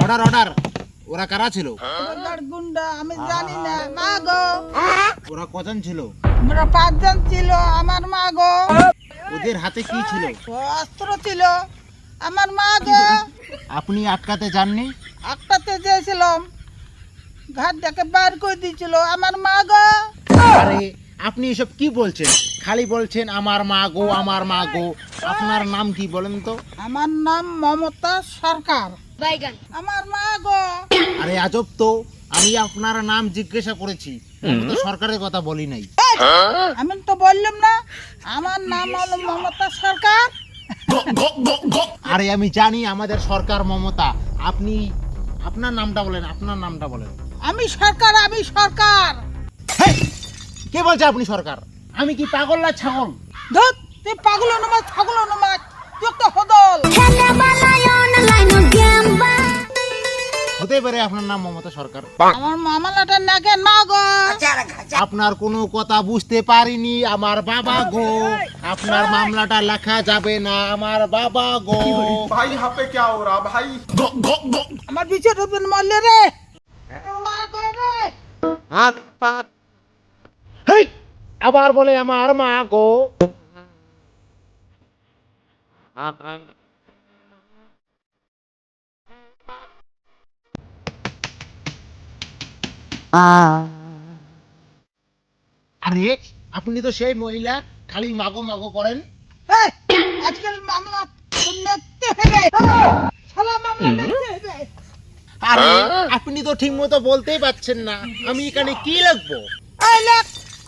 Order order. ওরা কারা ছিল? ওদের গুন্ডা আমি জানি না মা গো। ওরা কজন ছিল? আমরা 5 জন ছিল আমার মা গো। ওদের হাতে কি ছিল? অস্ত্র ছিল আমার মা গো। আপনি আটকাতে যাননি? একটাতে চেয়েছিলাম ঘাট থেকে বার করে দিয়েছিল আমার মা গো। আরে আপনি এসব কি বলছেন? খালি বলছেন আমার মা গো, আমার মা গো। আপনার নাম কি বলেন তো? আমার নাম মমতা সরকার। আমার মা গো। আরে আজব তো, আমি আপনার নাম জিজ্ঞাসা করেছি, আমি তো সরকারের কথা বলি নাই। আমি তো বললাম না আমার নাম হলো মমতা সরকার। আরে আমি জানি আমাদের সরকার মমতা। আপনি আপনার নামটা বলেন, আপনার নামটা বলেন। আমি সরকার আমি সরকার। হেই! কে বলছে আপনি সরকার? আমি কি পাগল না ছাগল? ধুত তুই পাগল নমাজ ছাগল নমাজ তুই একটা হদল। হতে পারে আপনার নাম মমতা সরকার। আমার মামলাটা নাকে না গো। আপনার কোনো কথা বুঝতে পারিনি আমার বাবা গো। আপনার মামলাটা লেখা যাবে না আমার বাবা গো। भाई यहाँ पे क्या हो रहा भाई? আমার বিচার রূপন মারলে রে। মা গো রে। হেই! আবার বলে আমার মা গো। আরে আপনি তো সেই মহিলা, খালি মাগো মাগো করেন। এই, আজকাল মামলা শুনতে হবে। শালা মামলা দেখতে হবে। আরে আপনি তো ঠিক মতো বলতেই পারছেন না, আমি এখানে কি লিখবো? এই লেখ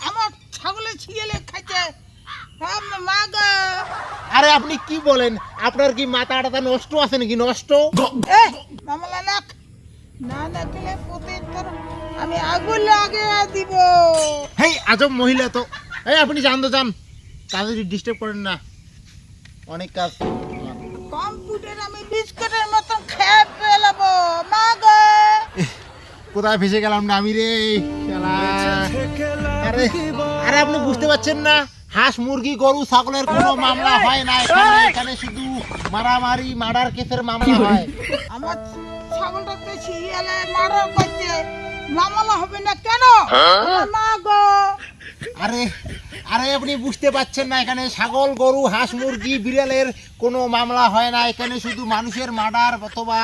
আমার ছাগলে ছিয়েলে খাইছে। মা গো। আরে আপনি কি বলেন? আপনার কি মাথা টাথা নষ্ট আছে নাকি? নষ্ট? এই মামলা লেখ না লেখলে প্রতিদিন তোর আমি আগুন লাগিয়ে দিব। হেই আজব মহিলা তো। এই আপনি যান তো যান, কাজে ডিস্টার্ব করেন না, অনেক কাজ। কম্পিউটার আমি বিস্কুটের মতন খেয়ে ফেলাবো মা গো। কোথায় ফেসে গেলাম না আমি রে শালা। আরে আরে আপনি বুঝতে পারছেন না, হাঁস মুরগি গরু ছাগলের কোনো মামলা হয় না এখানে। এখানে শুধু মারামারি মার্ডার কেসের মামলা হয়। আমার ছাগলটাকে ছিয়েলে মারার করছে মামলা হবে না কেন? আমার মা গো। আরে আরে আপনি বুঝতে পারছেন না, এখানে ছাগল গরু হাঁস মুরগি বিড়ালের কোনো মামলা হয় না। এখানে শুধু মানুষের মার্ডার অথবা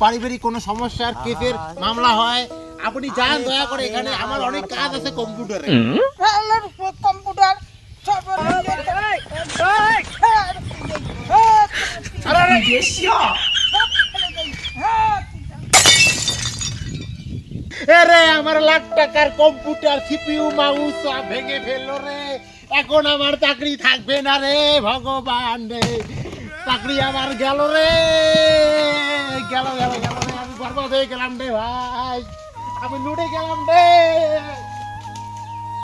পারিবারিক কোনো সমস্যার কেসের মামলা হয়। আপনি যান দয়া করে, এখানে আমার অনেক কাজ আছে কম্পিউটারে। ফেলার কম্পিউটার সব আরে আমার লাখ টাকার কম্পিউটার সিপিইউ মাউস সব ভেঙে ফেললো রে। এখন আমার চাকরি থাকবে না রে ভগবান রে। চাকরি আমার গেল রে, গেল গেল গেল রে। আমি বরবাদ হয়ে গেলাম রে ভাই, আমি লুটে গেলাম রে।